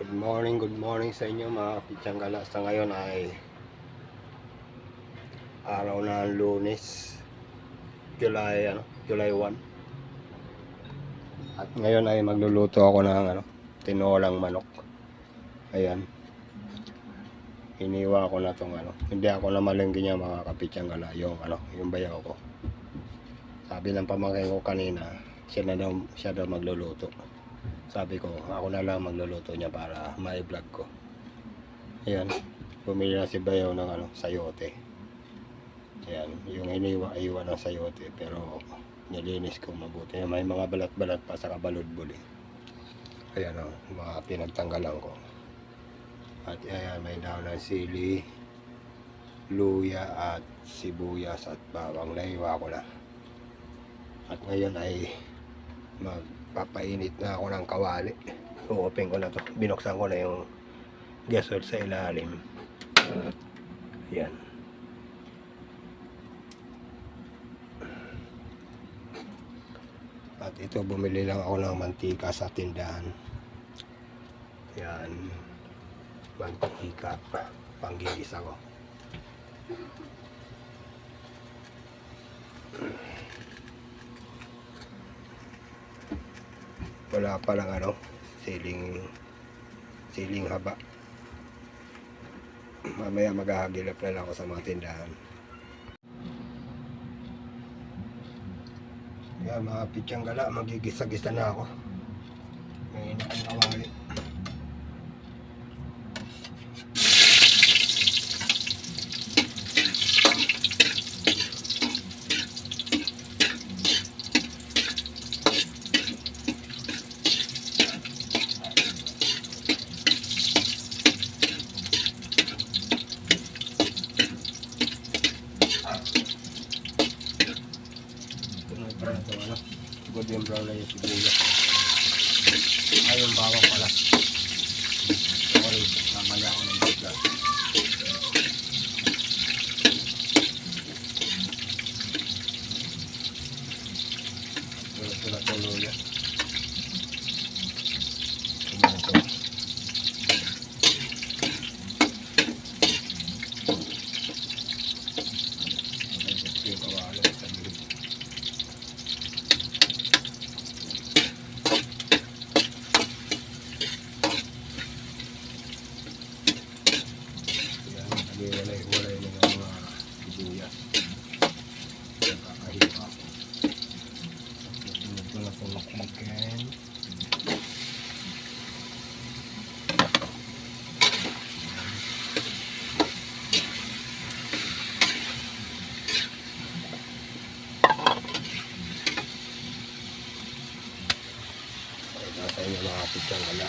Good morning sa inyo mga kapitsanggala. Sa ngayon ay araw ng Lunes, July 1. At ngayon ay magluluto ako ng tinolang manok. Ayan. Iniwa ko na tong Hindi ako na malenggi niya mga kapitsanggala, yung bayaw ko. Sabi ng pamangkin ko kanina, siya daw magluluto. Sabi ko, ako na lang magluluto niya para ma-vlog ko. Ayan, bumili na si bayaw ng sayote. Ayan, yung iniwa ng sayote, pero nilinis ko mabuti. May mga balat-balat pa sa kabaludbol eh. Ayan mga pinagtanggalan ko. At ayan, may daon ng sili, luya at sibuyas at bawang. Naiwa ko na. At ngayon ay magpapainit na ako ng kawali. I-open ko na to. Binuksan ko na yung gasol sa ilalim. Ayan. At ito, bumili lang ako ng mantika sa tindahan. Ayan. Mantika. Panggigisa ko. Wala pa lang siling haba. Mamaya maghahagilap na lang ako sa mga tindahan. Kaya mga pitsanggala, magigisa-gisa na ako. May nakakawali. Golden brown na yung sibuyas. Yung bawang pala. Sorry, namaya ako ng bigla. Ito na luya. Walay na yung mga sibuyas. Nakakahipa ako. Ito na itong chicken. Nasa inyo mga pitsanggala.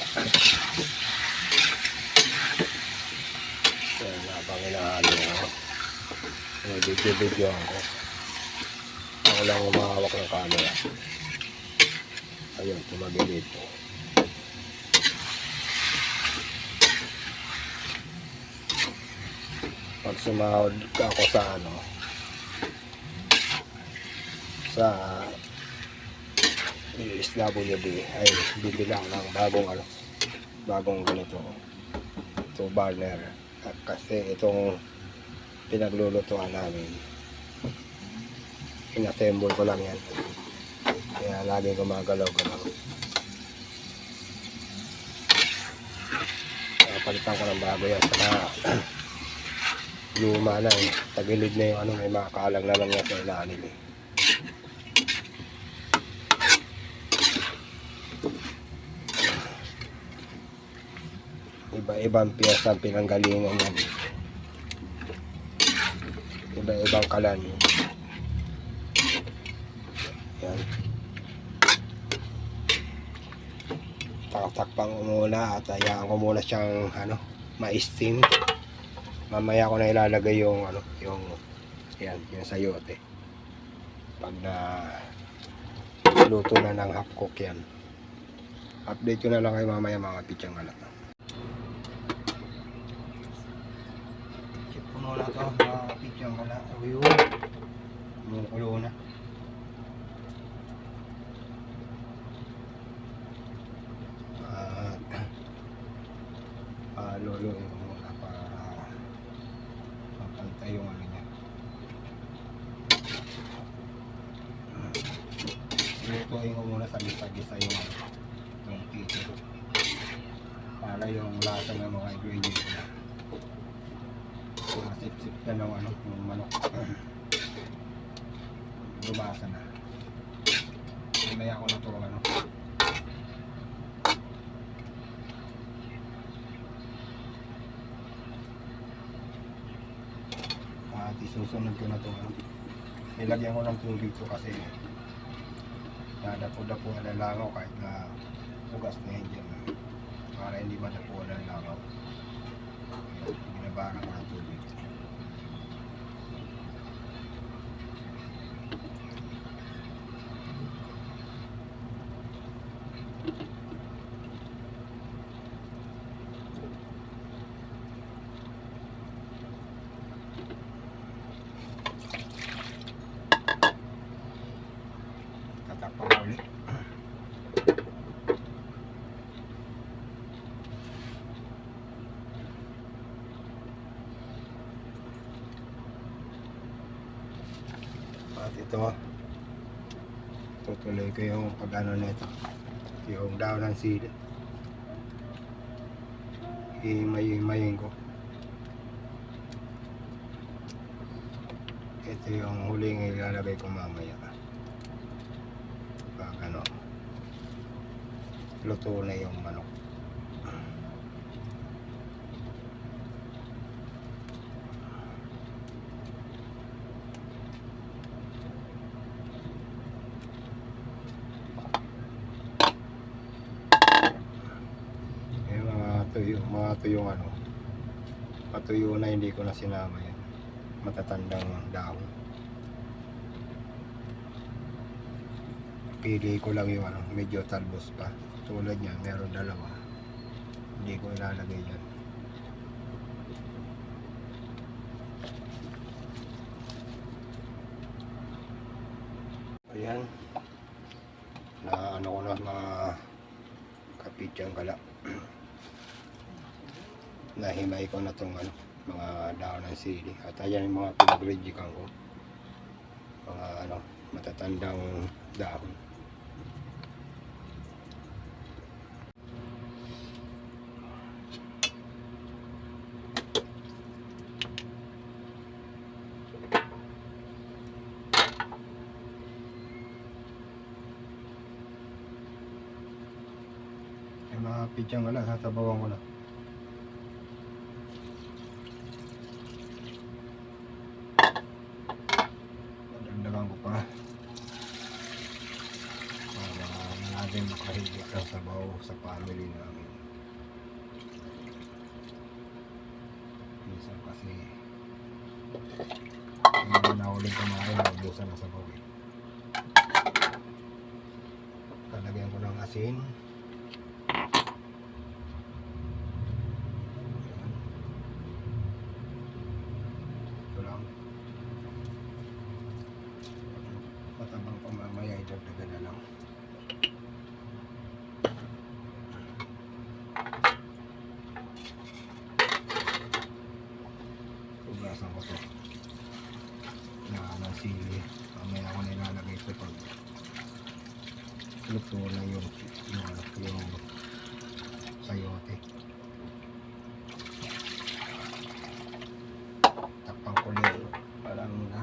Yan, habang inahalo ako. Video ako. Ako lang umahawak ng camera. Ayun, tumagilid. Pag sumahod ako sa sa SWD ay bibili ako ng bagong ganito. Ito burner. Kasi itong pinaglulutuan namin, inassemble ko lang yan, kaya lagi gumagalaw-galaw. Palitan ko ng bago yan, saka luma na eh, tagilid na yung may mga kalang na lang yan sa ilalim eh. Iba-ibang piyesa ang pinanggalingan yan. Iba-ibang kalan. Yan. Takpan ko muna at hayaan ko muna siyang ma-steam. Mamaya ko na ilalagay yung yung sayote. Pag na luto na ng half cook yan. Update ko na lang kayo mamaya mga pitsanggala. Muna ito, mga pitsanggala. Uyun. Mumukulo na. Luluin ko muna para mapantay yung ano niya. Lutuin ko muna sa gisa-gisa yung chicken para yung lasa ng mga ingredients na masip-sip na ng ano, yung manok. Lumasa na. Mamaya ko na ito ano. At isusunod ko na ito ano. Nilagyan ko ng tubig ko kasi nadapo-dapo na langaw kahit na bugas na yun dyan para hindi madapo na langaw. Binabaran ko ng tubig. Tatakpan ko ulit. At ito, tutuloy ko yung pag-ano nito, yung daon ng sili. Himay-himayin ko. Ito yung huling ilalagay ko mamaya. Pag ano, luto na yung manok. Mga tuyong ano, patuyo na hindi ko na sinama yan, matatandang dahon. Pili ko lang yung ano, medyo talbos pa. Tulad niya, meron dalawa, hindi ko ilalagay yan. Ayan, na ano ko na mga kapitsyang kala. Nahimay ko na itong ano, mga daon ng sili. At ayan yung mga pinagrejikan ko, mga ano, matatandang dahon. Yung mga pidyang wala, sasabawan ko na. Makahigit ang sabaw sa family namin. Minsan kasi hindi na ulit kumain, naubusan na sabaw eh. Talagyan ko ng asin. Ito lang. Matabang pa mamaya, idagdagan na lang. Ugasan ko to na ng sili. Mamaya ako nilalagay ito pag luto na yung sayote. Takpan ko lang parang na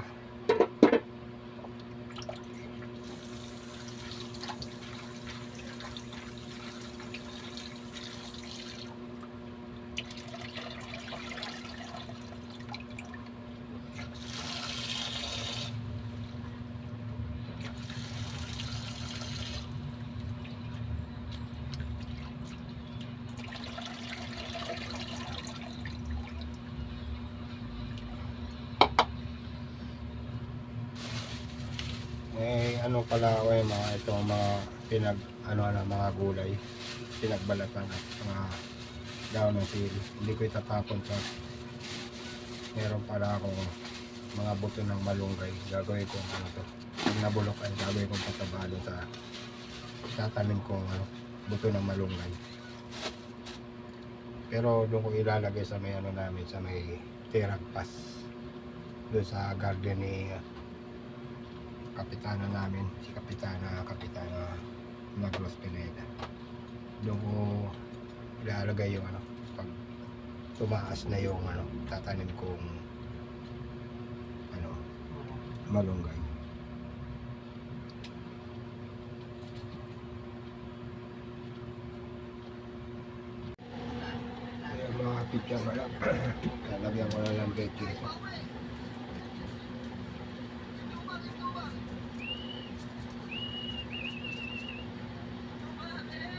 ano pala ako yung mga itong mga mga gulay pinagbalatan at mga daon ng sili. Hindi ko itatapon sa meron pala ako mga buto ng malunggay. Gagawin ko ano to, pag nabulok ay gagawin kong patabalo sa tatanim kong buto ng malunggay. Pero doon ko ilalagay sa may ano namin, sa may teragpas. Doon sa garden ni kapitana namin, si Kapitana Magros Pineda. Doon ko ilalagay yung ano, pag tumaas na yung ano, tatanim kong ano, malunggay. Kaya mga picture ko lang. Lalagyan ko na lang veggies.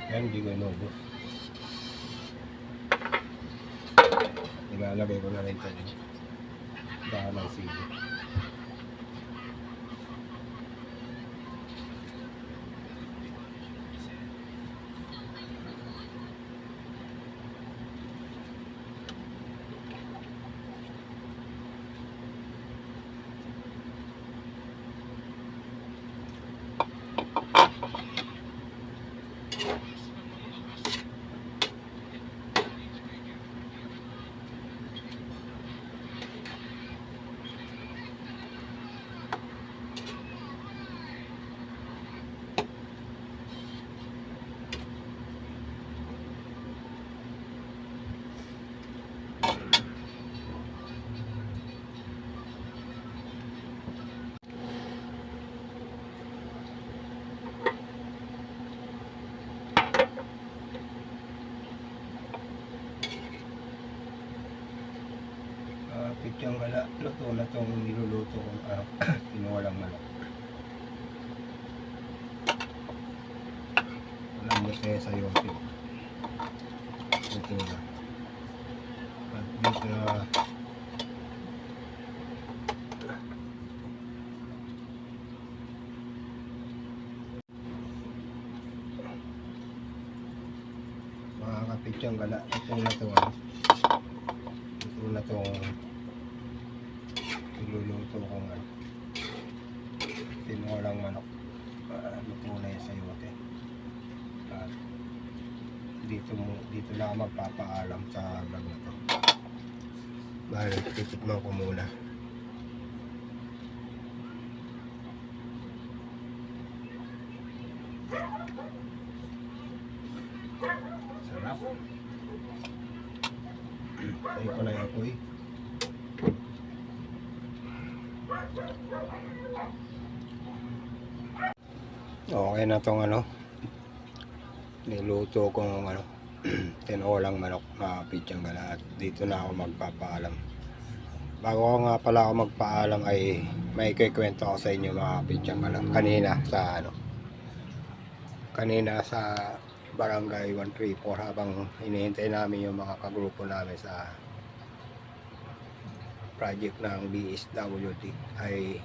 Yan, hindi ko inubos. Ilalagay ko na rin ito. Dahil ng sili. Pityang gala, luto na itong niluluto kong pinuwalang manok. Walang masaya sa yote. Luto na. At dito na mga kapityang gala, luto na ito. Luto na itong iluluto kong ano, tinulang manok. Luto na yung sayote. At dito na ako magpapaalam sa vlog na to. Dahil titikman ko muna. Sarap. Ayun ko na yung apoy. Okay na tong ano, niluto kong ano, tinolang manok na pityang gala. At dito na ako magpapaalam. Bago ko nga pala ako magpaalam ay may kikwento ako sa inyo mga pityang gala. Kanina sa barangay 134 habang hinihintay namin yung mga kagrupo namin sa project ng DSWD ay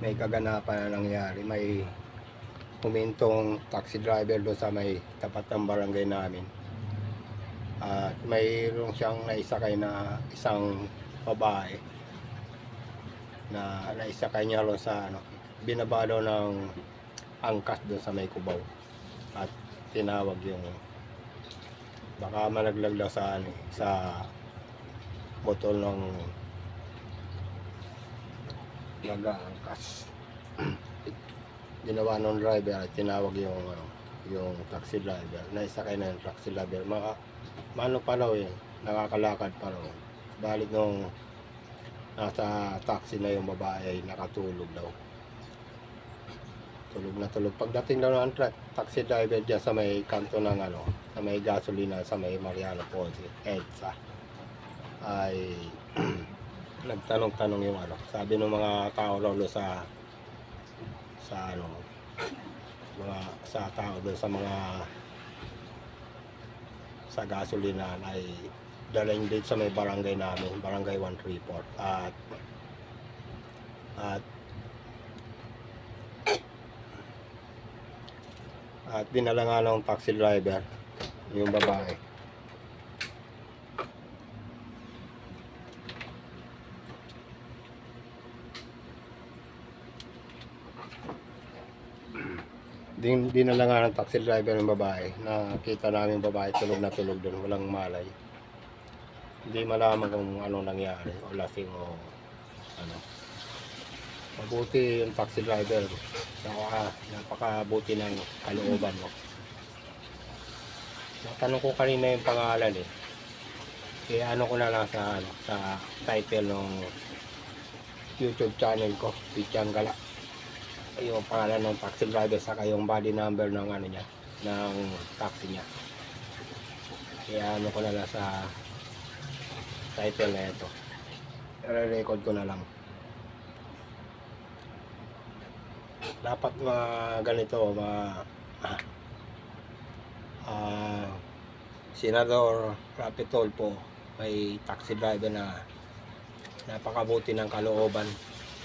may kaganapan na nangyari. May humintong taxi driver doon sa may tapat ng barangay namin. At mayroon siyang naisakay na isang babae na naisakay niya doon sa ano, binaba daw ng angkas doon sa may Cubao. At tinawag yung baka malaglag daw sa ano, sa botol ng nag-aangkas. Ginawa ng driver at tinawag yung taxi driver. Naisakay na yung taxi driver. Mano pa raw nakakalakad pa raw. Balik nung nasa taxi na yung babae ay nakatulog daw. Tulog na tulog. Pagdating daw ng taxi driver dyan sa may kanto ng ano, sa may gasolina, sa may Mariano Ponce, EDSA, ay nagtanong-tanong yung ano. Sabi ng mga tao raw sa ano, sa tao doon sa mga sa gasolina ay dalhin din sa may barangay namin, barangay 134. At dinala nga ng taxi driver yung babae. Dinala nga ng taxi driver yung babae. Nakita namin babae tulog na tulog doon, walang malay. Hindi malaman kung ano nangyari o lasing o ano. Mabuti yung taxi driver. Napakabuti ng kalooban mo. Natanong ko kanina yung pangalan eh. Kaya ano ko na lang sa ano, sa title ng YouTube channel ko, Pichang Gala. Yung pangalan ng taxi driver saka yung body number ng ano niya, ng taxi niya. Kaya ano ko na lang sa title na ito. I-record ko na lang. Dapat ganito Senador Rapi Tulfo may taxi driver na napakabuti ng kalooban.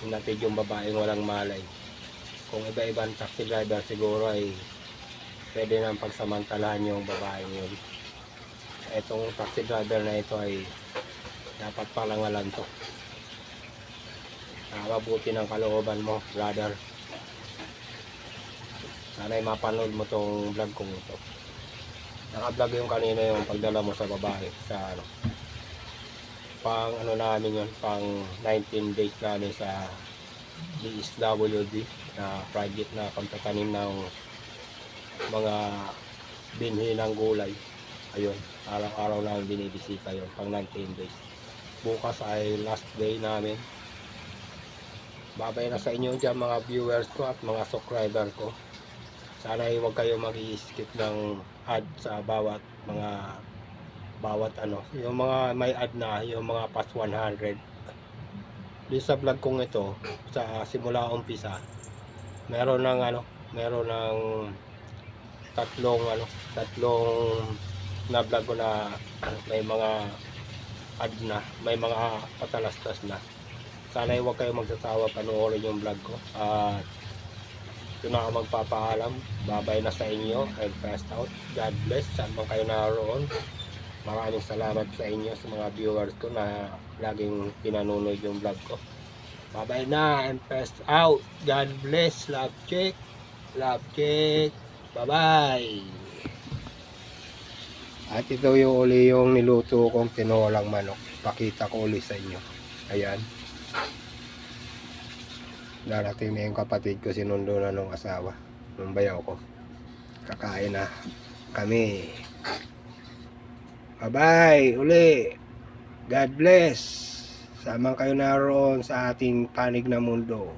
Hinatid yung babaeng walang malay. Kung iba-ibang taxi driver siguro ay pwede nang pagsamantalahan yung babaeng yun. Etong taxi driver na ito ay dapat palangalan to. Mabuti ng kalooban mo, brother. Sana'y mapanood mo tong vlog kong ito. Naka-vlog yung kanina yung pagdala mo sa babae sa ano. Pang ano namin yun, pang 19 days namin sa DSWD na project na pagtatanim ng mga binhi ng gulay. Ayun, araw-araw namin binibisita yun, pang 19 days. Bukas ay last day namin. Babay na sa inyo dyan mga viewers ko at mga subscriber ko. Sana ay huwag kayo mag-i-skip ng ad sa bawat ano, yung mga may ad na, yung mga past 100. Di sa vlog kong ito, sa simula umpisa, meron ng tatlong na vlog ko na may mga ad na, may mga patalastas na. Sana ay huwag kayo magsasawa panoorin yung vlog ko. At ito na ako magpapaalam. Babay na sa inyo and passed out. God bless. Saan man kayo naroon. Maraming salamat sa inyo sa mga viewers ko na laging pinanonood yung vlog ko. Babay na and passed out. God bless. Love check. Love check. Bye bye. At ito yung uli yung niluto kong tinolang manok. Pakita ko uli sa inyo. Ayan. Darating na yung kapatid ko, sinundo na nung asawa nung bayaw ko. Kakain na kami. Bye bye uli. God bless. Samang kayo naroon sa ating panig na mundo.